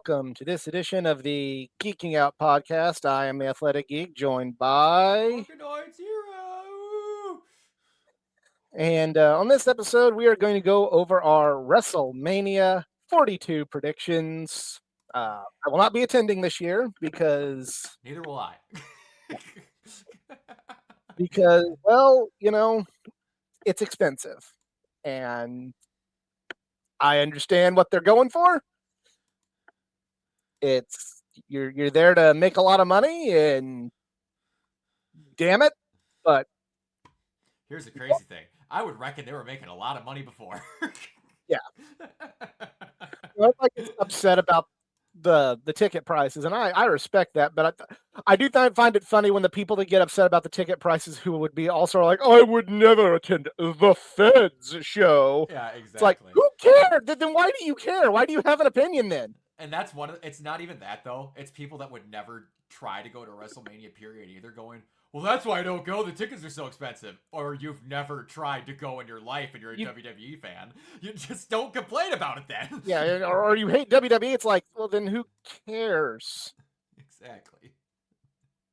welcome to this edition of the Geeking Out podcast. I am the Athletic Geek, joined by, Arkanoid Zero! and on this episode, we are going to go over our WrestleMania 42 predictions. I will not be attending this year Neither will I. well, it's expensive, and I understand what they're going for. It's you're there to make a lot of money, and damn it, but Here's the crazy thing. I would reckon they were making a lot of money before. yeah, everybody gets upset about the ticket prices, and I respect that, but I do find it funny when the people that get upset about the ticket prices who would be also like, I would never attend the Feds show. Yeah, exactly. It's like, who cares? Then why do you care? Why do you have an opinion then? And that's it's not even that though. It's people that would never try to go to WrestleMania period either going, well, that's why I don't go. The tickets are so expensive. Or you've never tried to go in your life and you're a WWE fan. You just don't complain about it then. Yeah, or you hate WWE. It's like, well, then who cares? Exactly.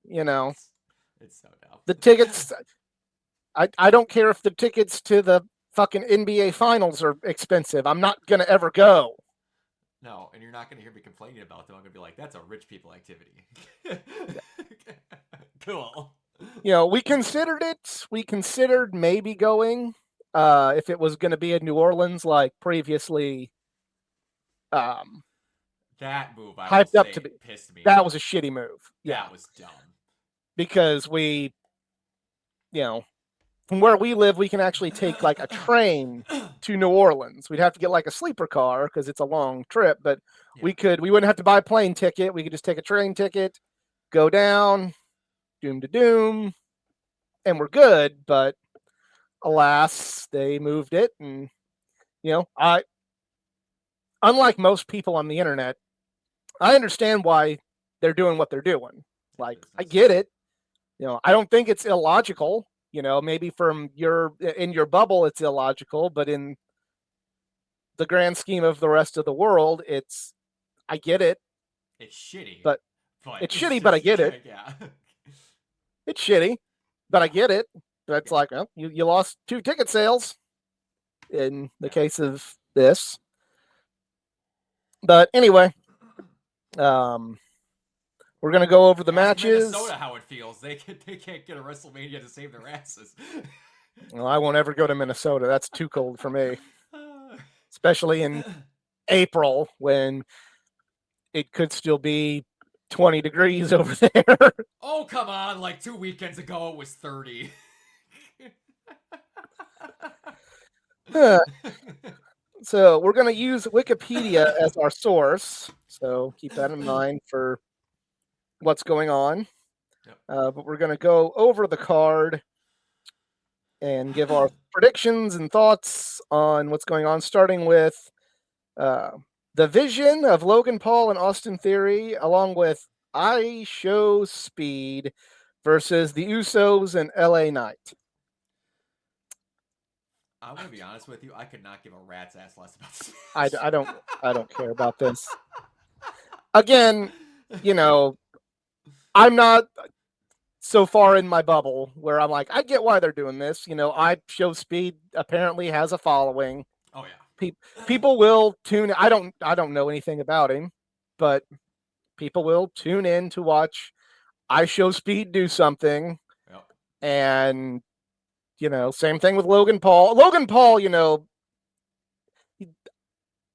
It's so dumb. The tickets, I don't care if the tickets to the fucking NBA finals are expensive. I'm not going to ever go. No, and you're not going to hear me complaining about them. I'm going to be like, that's a rich people activity. Cool. We considered it. We considered maybe going if it was going to be in New Orleans like previously. That move hyped up to be pissed me. That was a shitty move. Yeah, that was dumb. Because we, from where we live, we can actually take like a train to New Orleans. We'd have to get like a sleeper car because it's a long trip, but we wouldn't have to buy a plane ticket. We could just take a train ticket, go down, doom to doom, and we're good. But alas, they moved it. And, unlike most people on the internet, I understand why they're doing what they're doing. Like, I get it. I don't think it's illogical. Maybe in your bubble, it's illogical, but in the grand scheme of the rest of the world, I get it. It's shitty. But it's shitty, but I get it. Yeah. It's shitty, but I get it. But it's like, well, you lost 2 ticket sales in the case of this. But anyway, we're going to go over the matches. Minnesota, how it feels. They can't get a WrestleMania to save their asses. Well, I won't ever go to Minnesota. That's too cold for me. Especially in April when it could still be 20 degrees over there. Oh, come on. Like 2 weekends ago, it was 30. So we're going to use Wikipedia as our source. So keep that in mind for what's going on. Yep. But we're going to go over the card and give our predictions and thoughts on what's going on, starting with the vision of Logan Paul and Austin Theory, along with I Show Speed versus the Usos and LA Knight. I'm gonna be honest with you. I could not give a rat's ass less about this. I don't care about this. Again, I'm not so far in my bubble where I'm like, I get why they're doing this. I Show Speed apparently has a following. Oh yeah. People will tune. I don't know anything about him, but people will tune in to watch I Show Speed do something. Yep. And same thing with Logan Paul. Logan Paul,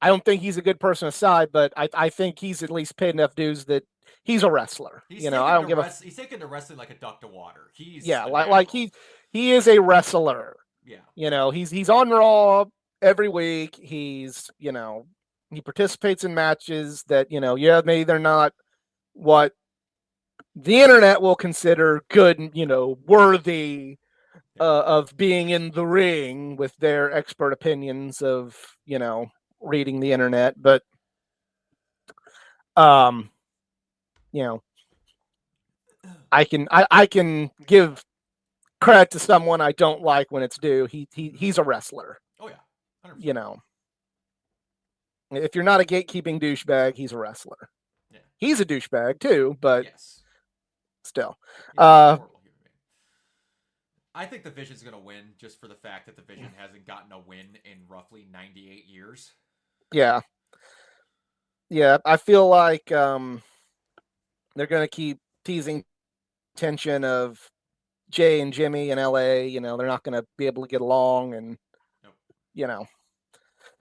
I don't think he's a good person aside, but I think he's at least paid enough dues that he's a wrestler. He's taking to wrestling like a duck to water. He is a wrestler. Yeah. He's on Raw every week. He's, he participates in matches that, maybe they're not what the internet will consider good, worthy of being in the ring with their expert opinions of, reading the internet. But, I can give credit to someone I don't like when it's due. He's a wrestler. Oh yeah. 100%. If you're not a gatekeeping douchebag, he's a wrestler. Yeah. He's a douchebag too, but Yes. still. He's a horrible human being. I think the Vision's going to win just for the fact that the Vision hasn't gotten a win in roughly 98 years. Yeah. Yeah, I feel like they're going to keep teasing tension of Jay and Jimmy in LA. They're not going to be able to get along. And, Nope.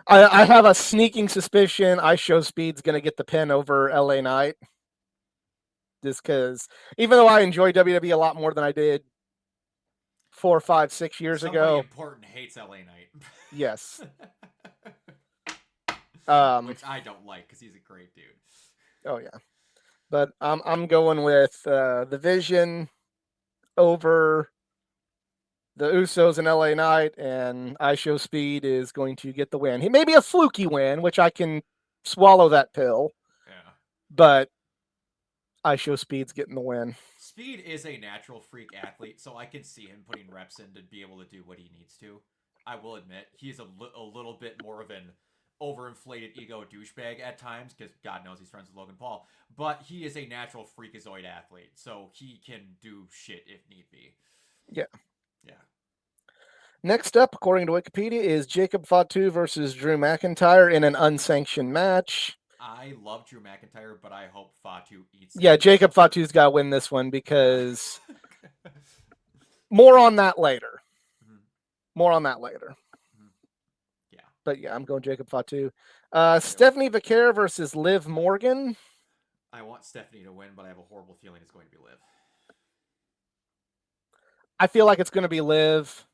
I have a sneaking suspicion Show Speed's going to get the pin over LA Knight. Just because, even though I enjoy WWE a lot more than I did 4, 5, 6 years Somebody ago. important hates LA Knight. Yes. Which I don't like because he's a great dude. Oh yeah, but I'm going with the Vision over the Usos and LA Knight, and Show Speed is going to get the win. He may be a fluky win, which I can swallow that pill. Yeah. But Show Speed's getting the win. Speed is a natural freak athlete, so I can see him putting reps in to be able to do what he needs to. I will admit, he's a little bit more of an overinflated ego douchebag at times, because God knows he's friends with Logan Paul. But he is a natural freakazoid athlete, so he can do shit if need be. Yeah. Yeah. Next up, according to Wikipedia, is Jacob Fatu versus Drew McIntyre in an unsanctioned match. I love Drew McIntyre, but I hope Fatu eats. Yeah, Jacob Fatu's got to win this one because more on that later. Mm-hmm. More on that later. Mm-hmm. Yeah. But yeah, I'm going Jacob Fatu. Stephanie Vaquer versus Liv Morgan. I want Stephanie to win, but I have a horrible feeling it's going to be Liv. I feel like it's going to be Liv.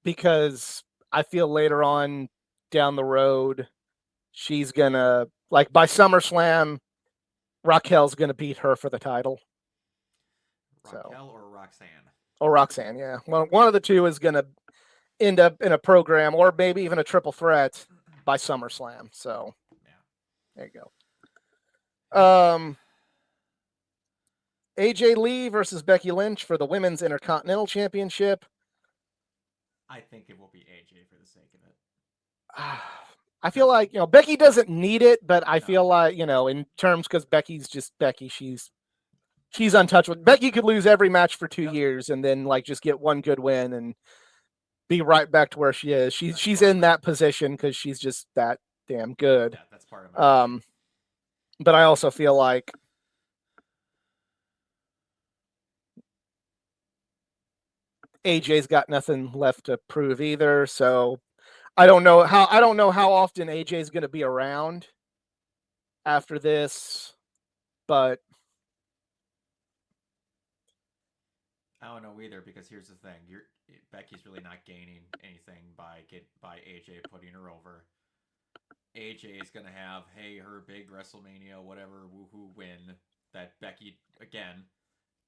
Because I feel later on down the road, she's going to, like by SummerSlam, Raquel's going to beat her for the title. Raquel or Roxanne? Or Roxanne, yeah. Well, one of the two is going to end up in a program or maybe even a triple threat by SummerSlam. So, yeah. There you go. AJ Lee versus Becky Lynch for the Women's Intercontinental Championship. I think it will be AJ for the sake of it. I feel like, Becky doesn't need it, but I feel like, in terms, because Becky's just Becky, she's untouchable. Becky could lose every match for 2 years and then just get one good win and be right back to where she is. She's in that position because she's just that damn good. Yeah, that's part of my but I also feel like AJ's got nothing left to prove either. So I don't know how often AJ's going to be around after this, but I don't know either, because here's the thing: Becky's really not gaining anything by AJ putting her over. AJ is gonna have her big Wrestlemania whatever woohoo win that Becky again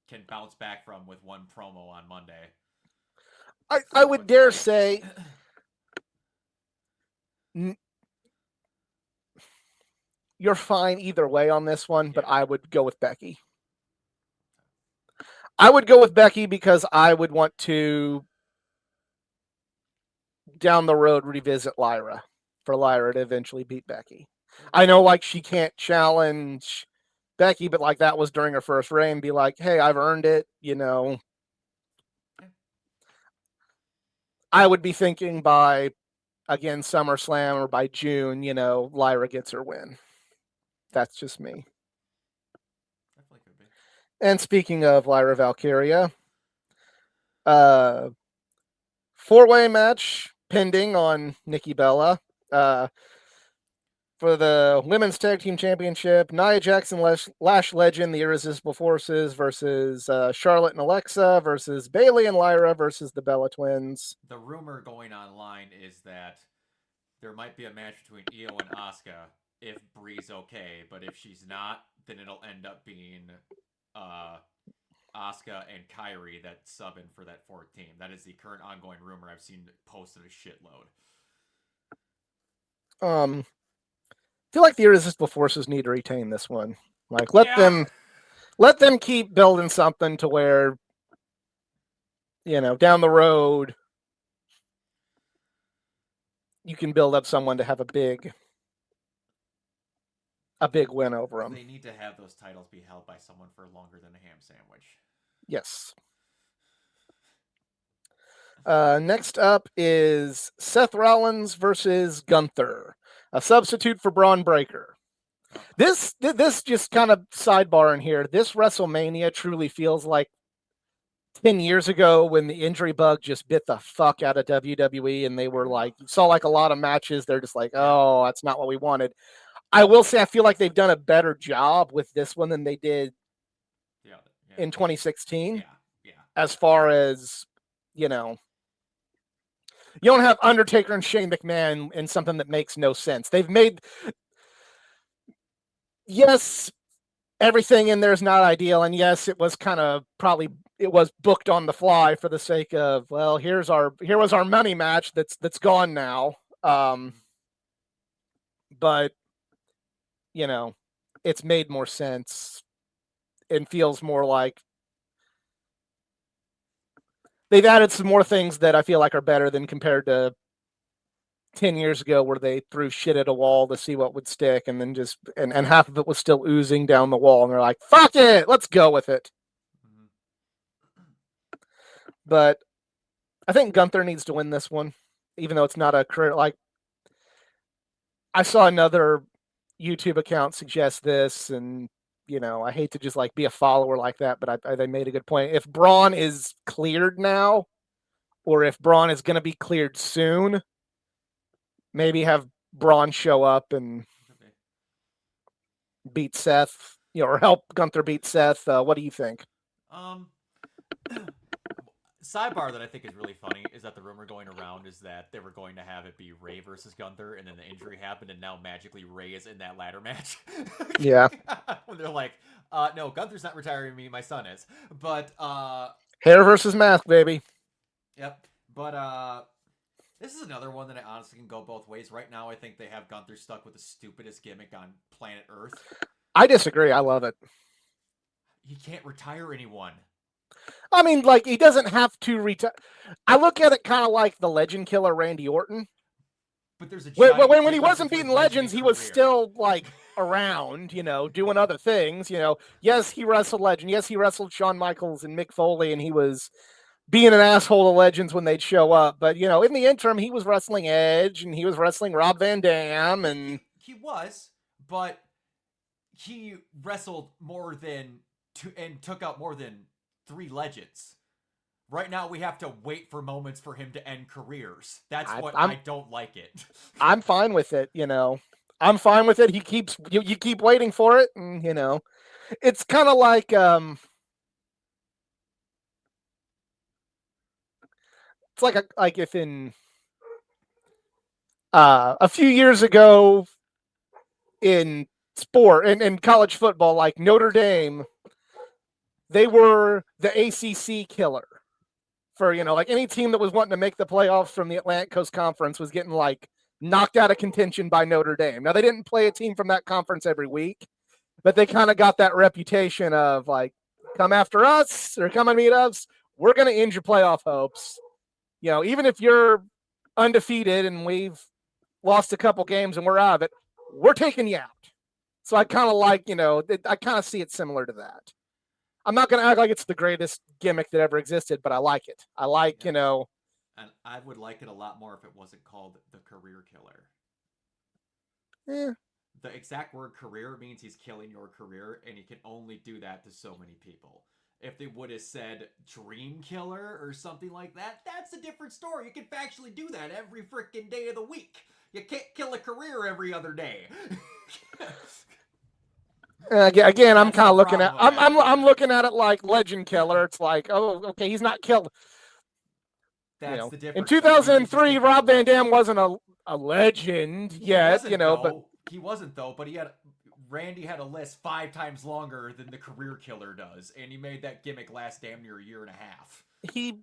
can bounce back from with one promo on Monday. I would dare say you're fine either way on this one, but I would go with Becky. I would go with Becky because I would want to down the road revisit Lyra for Lyra to eventually beat Becky. I know she can't challenge Becky, but that was during her first reign. Be like, hey, I've earned it, I would be thinking by, again, SummerSlam or by June, Lyra gets her win. That's just me. Definitely could be. And speaking of Lyra Valkyria, 4-way match pending on Nikki Bella. For the Women's Tag Team Championship, Nia Jackson, Lash Legend, the Irresistible Forces versus Charlotte and Alexa versus Bayley and Lyra versus the Bella Twins. The rumor going online is that there might be a match between Io and Asuka if Brie's okay, but if she's not, then it'll end up being Asuka and Kairi that sub in for that fourth team. That is the current ongoing rumor. I've seen posted a shitload. I feel like the Irresistible Forces need to retain this one. Let them keep building something to where, down the road, you can build up someone to have a big win over them. They need to have those titles be held by someone for longer than a ham sandwich. Yes. Next up is Seth Rollins versus Gunther, a substitute for Braun Breaker. Oh. This just kind of sidebar in here. This WrestleMania truly feels like 10 years ago when the injury bug just bit the fuck out of WWE, and they were like, you saw like a lot of matches. They're just like, oh, that's not what we wanted. I will say I feel like they've done a better job with this one than they did in 2016. Yeah. As far as, you don't have Undertaker and Shane McMahon in something that makes no sense. They've made, yes, everything in there is not ideal, and yes, it was kind of it was booked on the fly for the sake of, well, here was our money match that's gone now. But it's made more sense and feels more like they've added some more things that I feel like are better than compared to 10 years ago where they threw shit at a wall to see what would stick, and then just and half of it was still oozing down the wall, and they're like, fuck it, let's go with it. But I think Gunther needs to win this one, even though it's not a career. Like, I saw another YouTube account suggest this, and I hate to just like be a follower like that, but they made a good point. If Braun is cleared now, or if Braun is going to be cleared soon, maybe have Braun show up and beat Seth, or help Gunther beat Seth. What do you think? Sidebar that I think is really funny is that the rumor going around is that they were going to have it be Ray versus Gunther, and then the injury happened, and now magically Ray is in that ladder match. Yeah. When they're like, no, Gunther's not retiring me, my son is. But hair versus mask, baby. Yep. But this is another one that I honestly can go both ways. Right now, I think they have Gunther stuck with the stupidest gimmick on planet Earth. I disagree. I love it. He can't retire anyone. I mean, like, he doesn't have to retire. I look at it kind of like the legend killer Randy Orton. But there's a when he wasn't beating legends, he was still like around, doing other things. Yes, he wrestled legend. Yes, he wrestled Shawn Michaels and Mick Foley, and he was being an asshole to legends when they'd show up. But in the interim, he was wrestling Edge, and he was wrestling Rob Van Dam, and he was, but he wrestled more than two and took out more than 3 legends. Right now, we have to wait for moments for him to end careers. That's I don't like it. I'm fine with it, I'm fine with it. He keeps you keep waiting for it, and it's kind of like it's like if in a few years ago in sport and in college football, like Notre Dame, they were the ACC killer for, like any team that was wanting to make the playoffs from the Atlantic Coast Conference was getting like knocked out of contention by Notre Dame. Now, they didn't play a team from that conference every week, but they kind of got that reputation of like, come after us or come and meet us, we're going to end your playoff hopes. Even if you're undefeated and we've lost a couple games and we're out of it, we're taking you out. So I kind of like, I kind of see it similar to that. I'm not going to act like it's the greatest gimmick that ever existed, but I like it. I like, And I would like it a lot more if it wasn't called the career killer. Yeah. The exact word career means he's killing your career, and he can only do that to so many people. If they would have said dream killer or something like that, that's a different story. You can factually do that every freaking day of the week. You can't kill a career every other day. Again, I'm kind of looking at I'm looking at it like legend killer. It's like, oh, okay, he's not killed. That's the difference. In 2003, Rob Van Dam wasn't a legend yet, but he wasn't though. But Randy had a list 5 times longer than the career killer does, and he made that gimmick last damn near a year and a half. He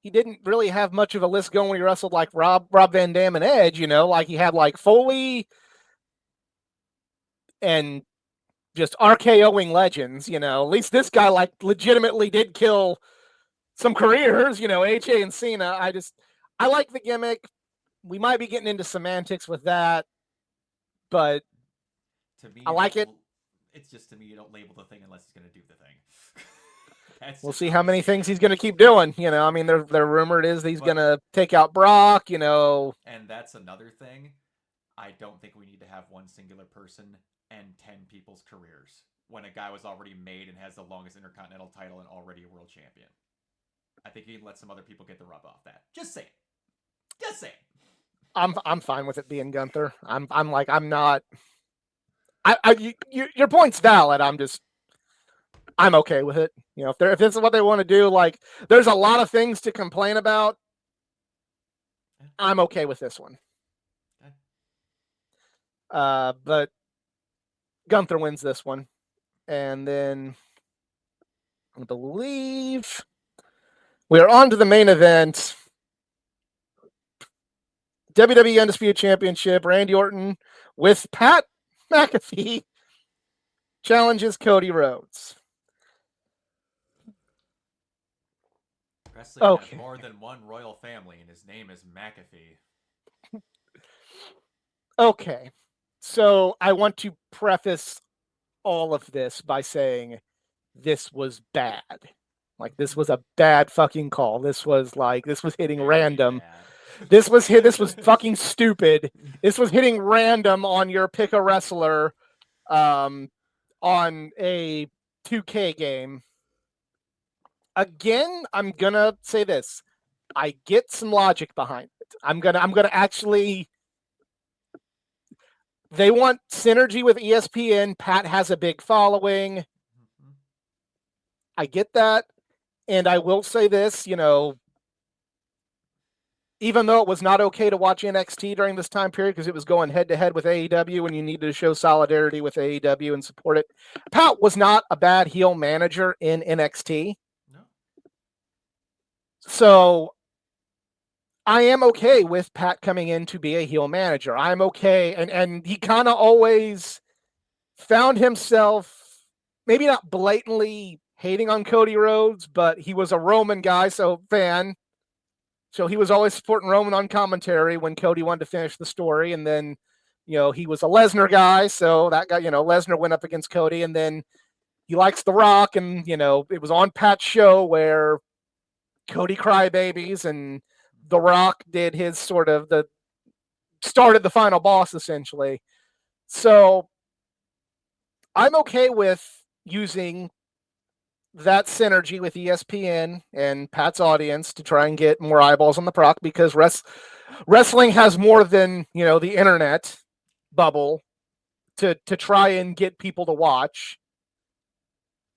didn't really have much of a list going when he wrestled like Rob Van Dam and Edge, like he had like Foley and just RKOing legends, At least this guy like legitimately did kill some careers, AJ and Cena. I like the gimmick. we might be getting into semantics with that, but To me, I like it. It's just, to me, you don't label the thing unless it's going to do the thing. That's We'll just see how how I many see things it. he's going to keep doing. I mean, they're rumored is he's going But to take out Brock. and that's another thing. I don't think we need to have one singular person and 10 people's careers when a guy was already made and has the longest intercontinental title and already a world champion. I think you can let some other people get the rub off that. Just saying. Just saying. I'm fine with it being Gunther. I'm not. Your point's valid. I'm okay with it. If this is what they want to do, like there's a lot of things to complain about. I'm okay with this one. But Gunther wins this one, and then I believe we are on to the main event. WWE Undisputed Championship. Randy Orton with Pat McAfee challenges Cody Rhodes. Wrestling has more than one royal family, and his name is McAfee. Okay. So I want to preface all of this by saying this was bad. Like this was a bad fucking call. This was hitting Very random. bad. This was fucking stupid. This was hitting random on your pick a wrestler on a 2K game. Again, I'm gonna say this. I get some logic behind it. I'm gonna actually. They want synergy with ESPN. Pat has a big following. Mm-hmm. I get that. And I will say this, even though it was not okay to watch NXT during this time period because it was going head to head with AEW and you needed to show solidarity with AEW and support it, Pat was not a bad heel manager in NXT. No. So I am okay with Pat coming in to be a heel manager. I'm okay. And he kind of always found himself maybe not blatantly hating on Cody Rhodes, but he was a Roman guy, so he was always supporting Roman on commentary when Cody wanted to finish the story. And then, he was a Lesnar guy, so that guy, Lesnar went up against Cody, and then he likes The Rock, and, it was on Pat's show where Cody crybabies and The Rock did his started the final boss, essentially. So I'm okay with using that synergy with ESPN and Pat's audience to try and get more eyeballs on the product because wrestling has more than, the internet bubble to try and get people to watch.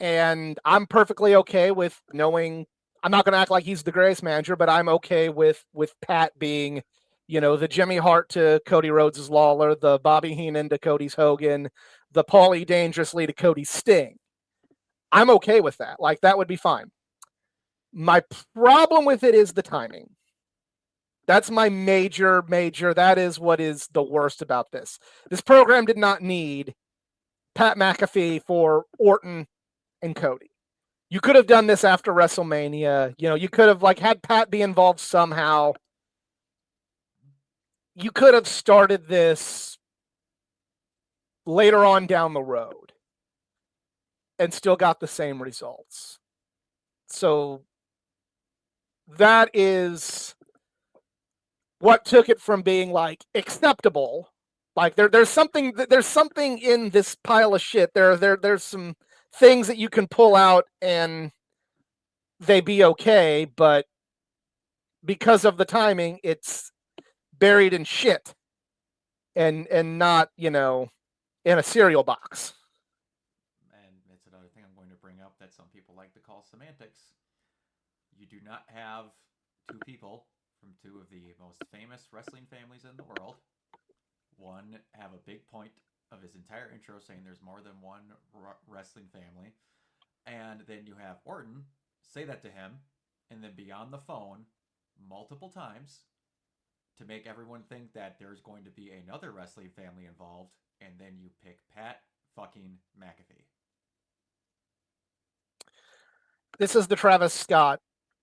And I'm perfectly okay with knowing I'm not going to act like he's the greatest manager, but I'm okay with Pat being, the Jimmy Hart to Cody Rhodes' Lawler, the Bobby Heenan to Cody's Hogan, the Paulie Dangerously to Cody's Sting. I'm okay with that. Like, that would be fine. My problem with it is the timing. That's my major. That is what is the worst about this. This program did not need Pat McAfee for Orton and Cody. You could have done this after WrestleMania. You could have had Pat be involved somehow. You could have started this later on down the road and still got the same results. So that is what took it from being acceptable. There's something in this pile of shit. There's some things that you can pull out and they be okay, but because of the timing, it's buried in shit and not, in a cereal box. And it's another thing I'm going to bring up that some people like to call semantics. You do not have two people from two of the most famous wrestling families in the world. One have a big point of his entire intro saying there's more than one wrestling family. And then you have Orton say that to him and then be on the phone multiple times to make everyone think that there's going to be another wrestling family involved, and then you pick Pat fucking McAfee. This is the Travis Scott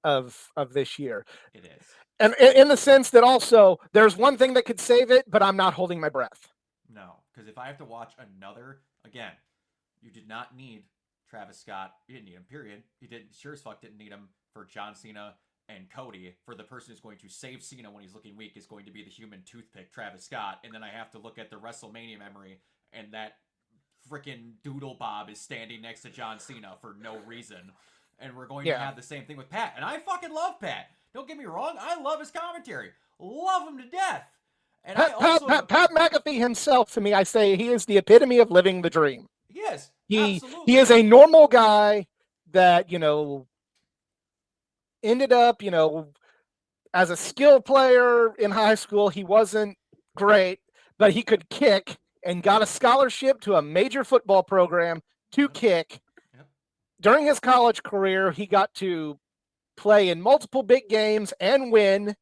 of this year. It is. And in the sense that also there's one thing that could save it, but I'm not holding my breath. No, because if I have to watch another, again, you did not need Travis Scott. You didn't need him, period. You didn't, sure as fuck didn't need him for John Cena and Cody. For the person who's going to save Cena when he's looking weak is going to be the human toothpick, Travis Scott. And then I have to look at the WrestleMania memory, and that freaking Doodle Bob is standing next to John Cena for no reason. And we're going to have the same thing with Pat. And I fucking love Pat. Don't get me wrong. I love his commentary. Love him to death. And Pat McAfee himself, to me, I say he is the epitome of living the dream. Yes, absolutely. He is a normal guy that, ended up, as a skill player in high school. He wasn't great, but he could kick and got a scholarship to a major football program to kick. Yep. During his college career, he got to play in multiple big games and win.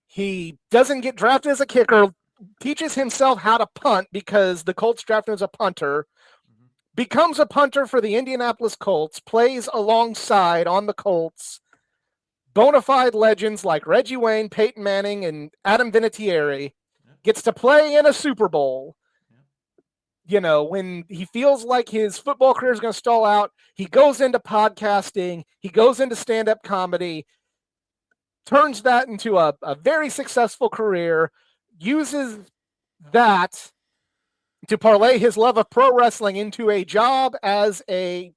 He doesn't get drafted as a kicker, teaches himself how to punt because the Colts drafted him as a punter, becomes a punter for the Indianapolis Colts, plays alongside on the Colts bona fide legends like Reggie Wayne, Peyton Manning, and Adam Vinatieri, gets to play in a Super Bowl. When he feels like his football career is going to stall out, he goes into podcasting, he goes into stand-up comedy, turns that into a very successful career, uses that to parlay his love of pro wrestling into a job as a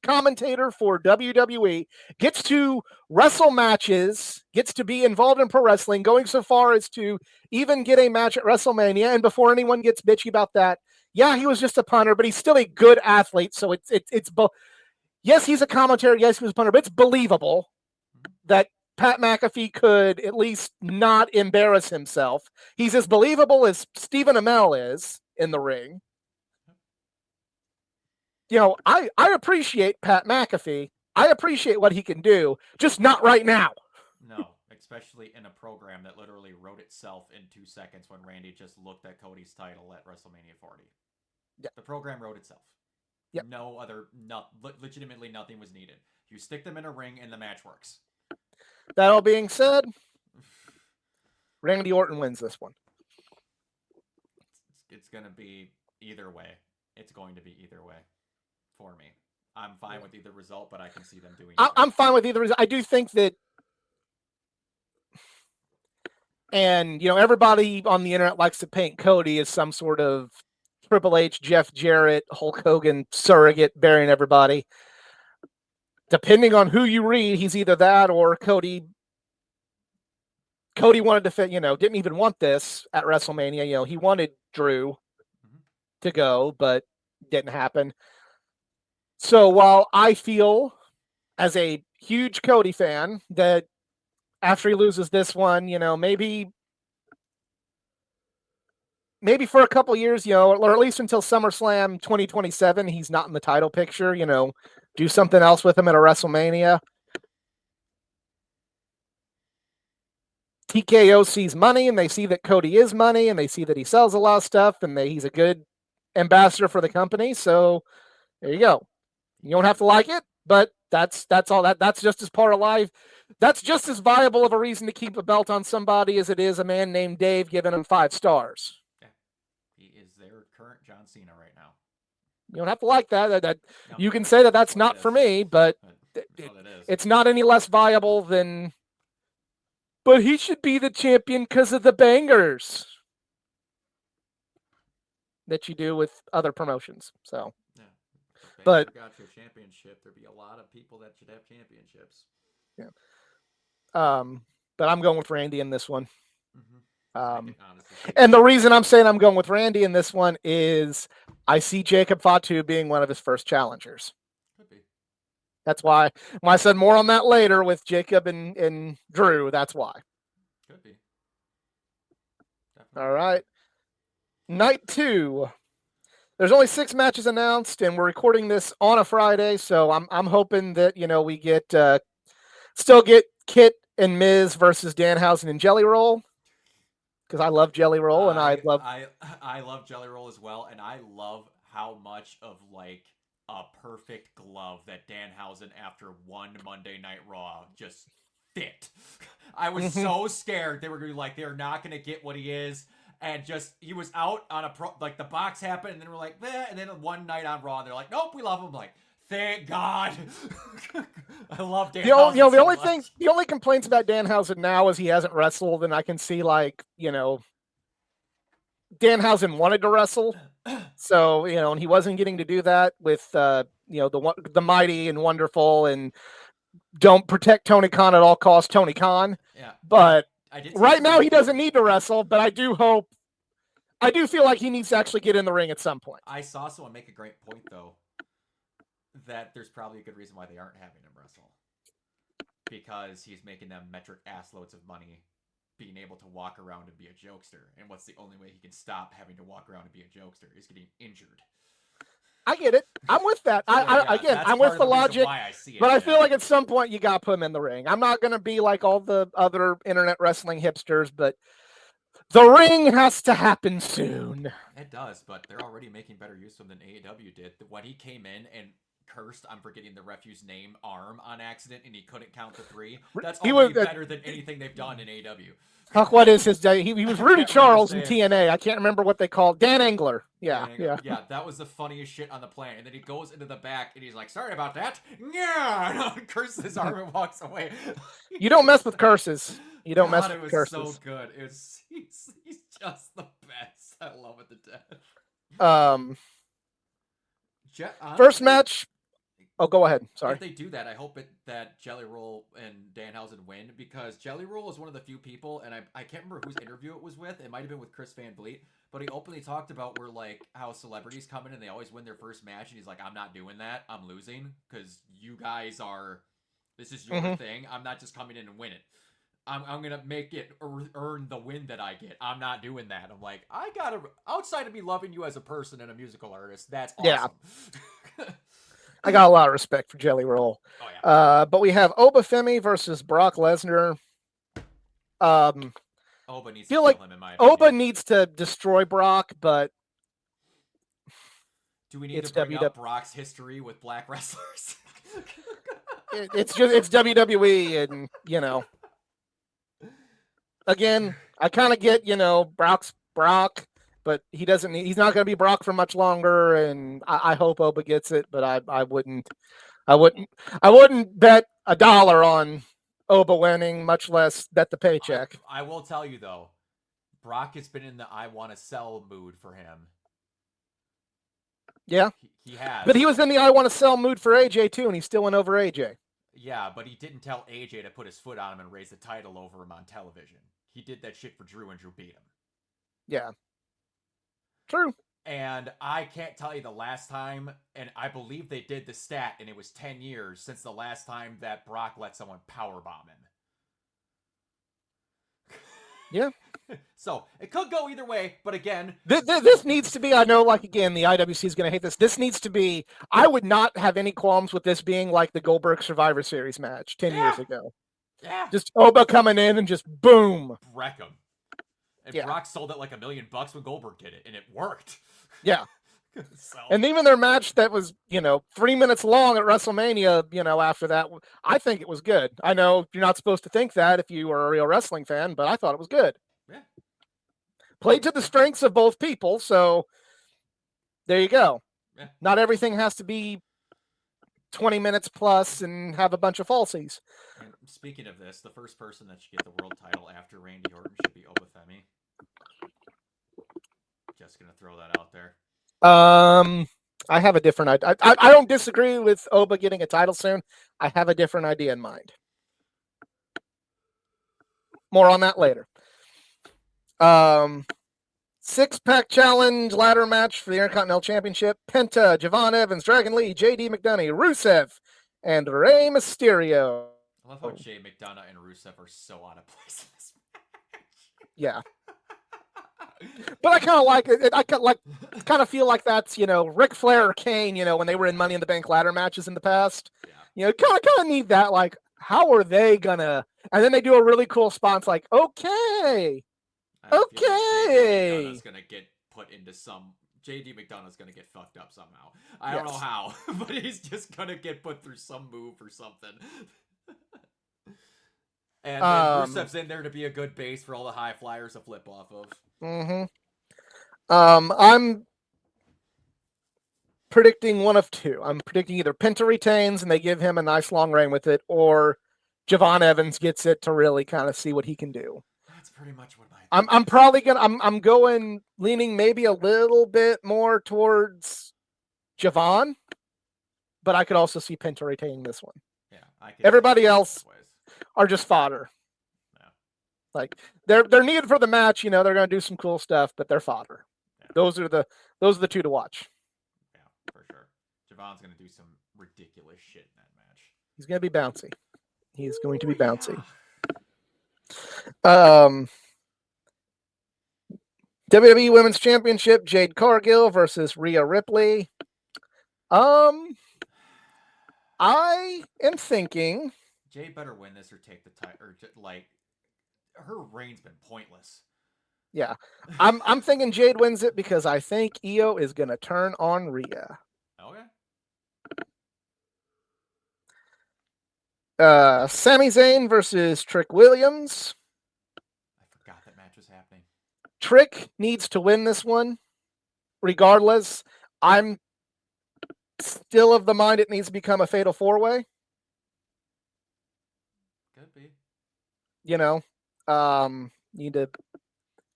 commentator for WWE, gets to wrestle matches, gets to be involved in pro wrestling, going so far as to even get a match at WrestleMania. And before anyone gets bitchy about that, yeah, he was just a punter, but he's still a good athlete. So it's yes, he's a commentator. Yes, he was a punter, but it's believable that Pat McAfee could at least not embarrass himself. He's as believable as Stephen Amell is in the ring. I appreciate Pat McAfee. I appreciate what he can do, just not right now. No, especially in a program that literally wrote itself in 2 seconds when Randy just looked at Cody's title at WrestleMania 40. Yeah. The program wrote itself. Yep. Legitimately nothing was needed. You stick them in a ring and the match works. That all being said, Randy Orton wins this one. It's going to be either way. It's going to be either way for me. I'm fine with either result, but I can see them doing it. I'm fine with either result. I do think that, and, everybody on the internet likes to paint Cody as some sort of Triple H, Jeff Jarrett, Hulk Hogan surrogate burying everybody. Depending on who you read, he's either that or Cody wanted to fit, didn't even want this at WrestleMania. He wanted Drew to go, but didn't happen. So while I feel as a huge Cody fan that after he loses this one, maybe for a couple years, or at least until SummerSlam 2027, he's not in the title picture, do something else with him at a WrestleMania. TKO sees money, and they see that Cody is money, and they see that he sells a lot of stuff, and he's a good ambassador for the company. So there you go. You don't have to like it, but that's all. That's just as part of life. That's just as viable of a reason to keep a belt on somebody as it is a man named Dave giving him 5 stars. Yeah. He is their current John Cena right now. You don't have to like that. No, you can say that that's not for me, but it's not any less viable than. But he should be the champion because of the bangers that you do with other promotions. So. But got your championship. There'd be a lot of people that should have championships. Yeah. But I'm going with Randy in this one. And the reason I'm saying I'm going with Randy in this one is I see Jacob Fatu being one of his first challengers. Could be. That's why when I said more on that later with Jacob and Drew, that's why. Could be. Definitely. All right. Night 2. There's only 6 matches announced, and we're recording this on a Friday, so I'm hoping that we still get Kit and Miz versus Danhausen and Jelly Roll, because I love Jelly Roll, and I love Jelly Roll as well, and I love how much of a perfect glove that Danhausen, after one Monday Night Raw, just fit. I was so scared they were going to be like, they're not going to get what he is. And just, he was out on like the box happened, and then we're like, eh. And then one night on Raw, they're like, nope, we love him. I'm like, thank God. I love Danhausen. The only complaints about Danhausen now is he hasn't wrestled, and I can see, like, Danhausen wanted to wrestle, so and he wasn't getting to do that with the mighty and wonderful and don't protect Tony Khan at all costs, Tony Khan. Yeah, but right now he doesn't need to wrestle. But I do feel like he needs to actually get in the ring at some point. I saw someone make a great point though, that there's probably a good reason why they aren't having him wrestle, because he's making them metric ass loads of money being able to walk around and be a jokester. And what's the only way he can stop having to walk around and be a jokester is getting injured. I get it. I'm with that. I'm with the logic. But I feel like at some point you got to put him in the ring. I'm not going to be like all the other internet wrestling hipsters, but the ring has to happen soon. It does, but they're already making better use of him than AEW did. When he came in and cursed, I'm forgetting the refue's name, Arm, on accident, and he couldn't count to 3. That's already better than anything they've done in AEW. What is his day? He was Rudy Charles in TNA. I can't remember what they called. Dan Engler. Yeah. That was the funniest shit on the planet. And then he goes into the back and he's like, "Sorry about that." Yeah, curses his arm and walks away. You don't mess with curses. You don't mess with curses. It was so good. He's just the best. I love it to death. First match. Oh, go ahead. Sorry. If they do that, I hope that Jelly Roll and Danhausen win, because Jelly Roll is one of the few people, and I can't remember whose interview it was with. It might have been with Chris Van Vliet, but he openly talked about where, like, how celebrities come in and they always win their first match, and he's like, I'm not doing that. I'm losing, because you guys this is your thing. I'm not just coming in and win it. I'm going to make it earn the win that I get. I'm not doing that. I'm like, outside of me loving you as a person and a musical artist, that's awesome. Yeah. I got a lot of respect for Jelly Roll. Oh, yeah. But we have Obafemi versus Brock Lesnar. Oba needs to kill him, in my opinion. Oba needs to destroy Brock, but do we need to bring up Brock's history with black wrestlers? it's WWE, and again, I kind of get Brock's Brock. But he's not going to be Brock for much longer, and I hope Oba gets it. But I wouldn't bet $1 on Oba winning, much less bet the paycheck. I will tell you though, Brock has been in the I want to sell mood for him. Yeah, he has. But he was in the I want to sell mood for AJ too, and he still went over AJ. Yeah, but he didn't tell AJ to put his foot on him and raise the title over him on television. He did that shit for Drew, and Drew beat him. Yeah. True. And I can't tell you the last time, and I believe they did the stat, and it was 10 years since the last time that Brock let someone powerbomb him. Yeah. So, it could go either way, but again... This needs to be, I know, like, again, the IWC is going to hate this. This needs to be, I would not have any qualms with this being like the Goldberg Survivor Series match 10 years ago. Yeah. Just Oba coming in and just boom. Wreck him. And Brock sold it like $1 million when Goldberg did it, and it worked. Yeah. And even their match that was, 3 minutes long at WrestleMania, after that, I think it was good. I know you're not supposed to think that if you are a real wrestling fan, but I thought it was good. Yeah. Played to the strengths of both people, so there you go. Yeah. Not everything has to be 20 minutes plus and have a bunch of falsies. And speaking of this, the first person that should get the world title after Randy Orton should be Obafemi. Just gonna throw that out there. I have a different idea. I don't disagree with Oba getting a title soon. I have a different idea in mind. More on that later. 6-pack challenge ladder match for the Intercontinental Championship. Penta, Javon Evans, Dragon Lee, JD McDonough, Rusev, and Rey Mysterio. I love how Jay McDonough and Rusev are so out of place in this match. Yeah. But I kind of like it. I kind of feel like that's, Ric Flair or Kane, when they were in Money in the Bank ladder matches in the past. Yeah. Kind of need that. Like, how are they gonna? And then they do a really cool spot. It's like, okay. Like McDonough's gonna get put into some JD McDonough's gonna get fucked up somehow. I don't know how, but he's just gonna get put through some move or something. And then Rusev's in there to be a good base for all the high flyers to flip off of. I'm predicting one of two. I'm predicting either Penta retains and they give him a nice long reign with it, or Javon Evans gets it to really kind of see what he can do. That's pretty much what I'm probably gonna. I'm going leaning maybe a little bit more towards Javon, but I could also see Penta retaining this one. Yeah, everybody else are just fodder. Yeah. Like they're needed for the match. You know, they're gonna do some cool stuff, but they're fodder. Yeah. Those are the two to watch. Yeah, for sure. Javon's gonna do some ridiculous shit in that match. He's gonna be bouncy. He's going to be bouncy. Yeah. WWE Women's Championship, Jade Cargill versus Rhea Ripley. I am thinking Jade better win this or take the title, or like her reign's been pointless. Yeah, I'm thinking Jade wins it because I think Io is gonna turn on Rhea. Okay. Sami Zayn versus Trick Williams. I forgot that match was happening. Trick needs to win this one, regardless. I'm still of the mind it needs to become a fatal 4-way. Could be. You know, need to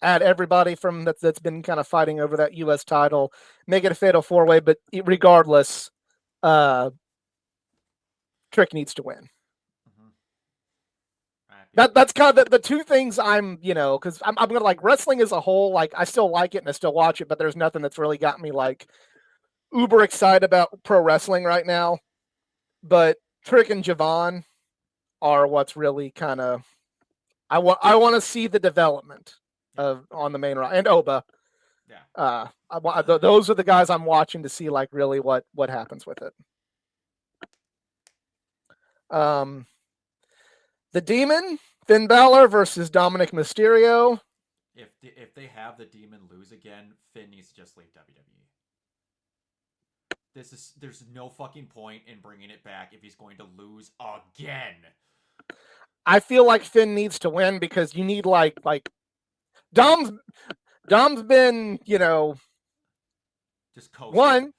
add everybody from that's been kind of fighting over that U.S. title, make it a fatal 4-way. But regardless, Trick needs to win. That's kind of the two things I'm, because I'm gonna like wrestling as a whole. Like I still like it and I still watch it, but there's nothing that's really got me like uber excited about pro wrestling right now. But Trick and Javon are what's really kind of I want to see the development of on the main roster, and Oba. Yeah. Those are the guys I'm watching to see like really what happens with it. The Demon, Finn Balor versus Dominic Mysterio. If they have the Demon lose again, Finn needs to just leave WWE. There's no fucking point in bringing it back if he's going to lose again. I feel like Finn needs to win because you need like Dom's been, just coasting. One.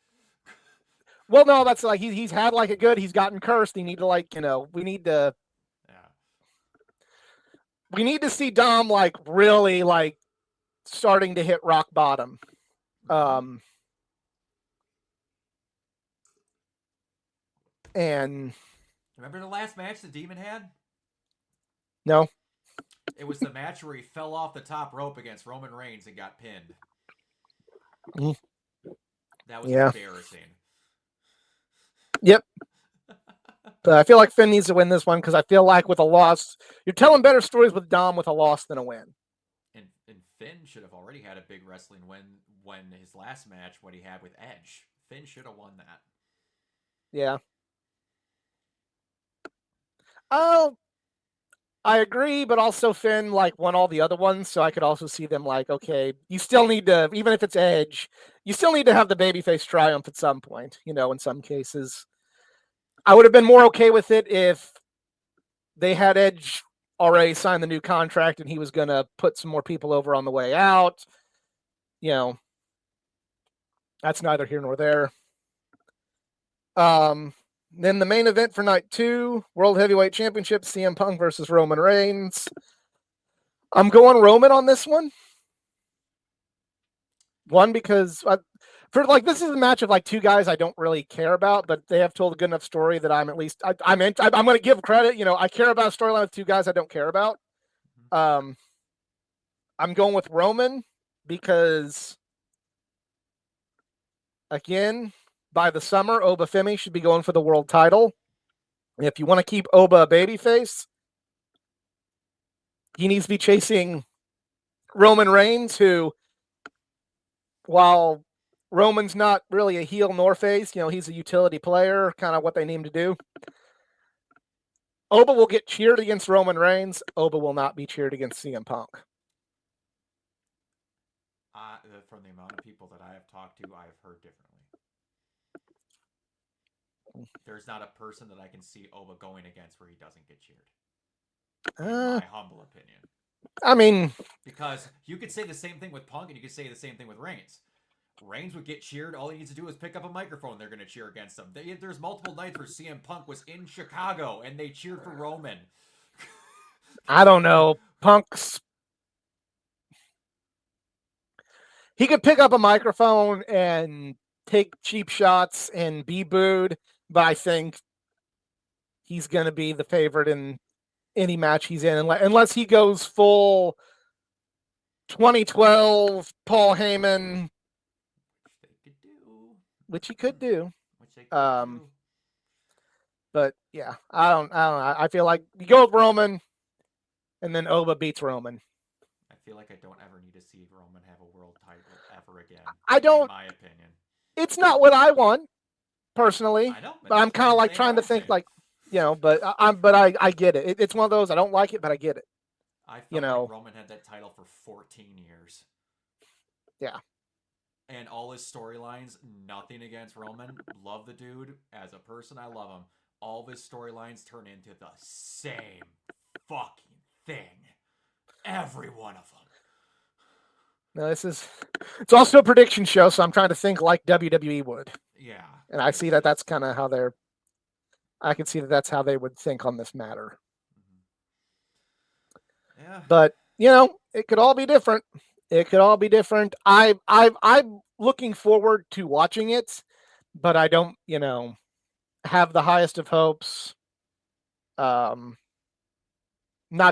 Well, no, that's like he's had like a good. He's gotten cursed. You need to we need to. We need to see Dom like really like starting to hit rock bottom. And remember the last match the Demon had? No. It was the match where he fell off the top rope against Roman Reigns and got pinned. That was embarrassing. Yep. But I feel like Finn needs to win this one because I feel like with a loss, you're telling better stories with Dom with a loss than a win. And Finn should have already had a big wrestling win when his last match, what he had with Edge. Finn should have won that. Yeah. Oh, I agree, but also Finn like won all the other ones, so I could also see them like, okay, you still need to, even if it's Edge, you still need to have the babyface triumph at some point, in some cases. I would have been more okay with it if they had Edge already sign the new contract and he was going to put some more people over on the way out. That's neither here nor there. Then the main event for night 2, World Heavyweight Championship, CM Punk versus Roman Reigns. I'm going Roman on this one. One, because this is a match of like two guys I don't really care about, but they have told a good enough story that I'm at least I'm going to give credit. I care about a storyline with two guys I don't care about. I'm going with Roman because, again, by the summer, Oba Femi should be going for the world title. And if you want to keep Oba a babyface, he needs to be chasing Roman Reigns, who, while Roman's not really a heel nor face, he's a utility player, kind of what they need him to do. Oba will get cheered against Roman Reigns. Oba will not be cheered against CM Punk. From the amount of people that I have talked to, I've heard differently. There's not a person that I can see Oba going against where he doesn't get cheered. In my humble opinion. I mean, because you could say the same thing with Punk, and you could say the same thing with Reigns. Reigns would get cheered. All he needs to do is pick up a microphone. They're going to cheer against him. There's multiple nights where CM Punk was in Chicago, and they cheered for Roman. I don't know. Punk's... He could pick up a microphone and take cheap shots and be booed, but I think he's going to be the favorite in any match he's in, unless he goes full 2012 Paul Heyman, which he could do. But yeah, I don't know. I feel like you go with Roman, and then Oba beats Roman. I feel like I don't ever need to see Roman have a world title ever again. I don't. In my opinion, it's not what I want personally. I know, but I'm kind of like trying to think like, but I get it. It's one of those I don't like it, but I get it. I felt like Roman had that title for 14 years. Yeah. And all his storylines, nothing against Roman. Love the dude. As a person, I love him. All of his storylines turn into the same fucking thing. Every one of them. No, it's also a prediction show, so I'm trying to think like WWE would. Yeah. And I see that's kind of how I can see that's how they would think on this matter. Yeah. But, it could all be different. It could all be different. I'm looking forward to watching it, but I don't, have the highest of hopes. Not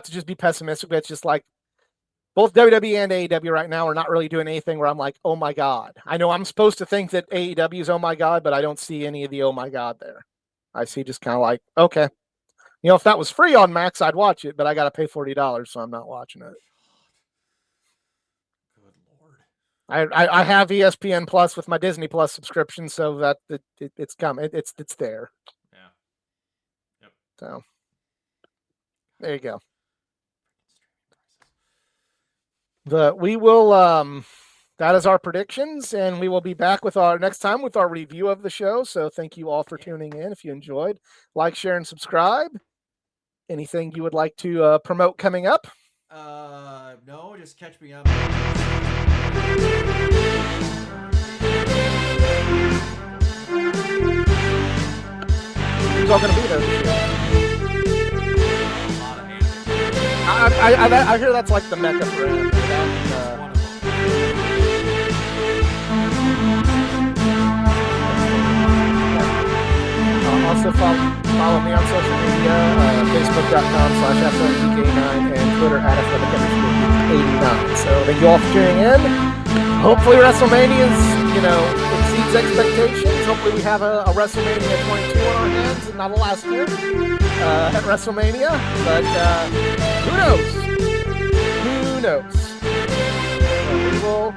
to just be pessimistic, but it's just like both WWE and AEW right now are not really doing anything where I'm like, oh my God. I know I'm supposed to think that AEW is oh my God, but I don't see any of the oh my God there. I see just kind of like, okay. If that was free on Max, I'd watch it, but I got to pay $40, so I'm not watching it. Good Lord. I have ESPN Plus with my Disney Plus subscription, so that it's coming. It's there. Yeah. Yep. So there you go. But we will that is our predictions, and we will be back with our next time with our review of the show. So thank you all for tuning in. If you enjoyed, like, share, and subscribe. Anything you would like to promote coming up? No, just catch me up. Who's all going to be there this year? I hear that's like the mecca for him. Also follow me on social media, facebook.com/athleticgeek89 and Twitter @athletic_geek89. So thank you all for tuning in. Hopefully WrestleMania exceeds expectations. Hopefully we have a WrestleMania 22 on our hands and not a last year at WrestleMania. But who knows? Who knows? So we will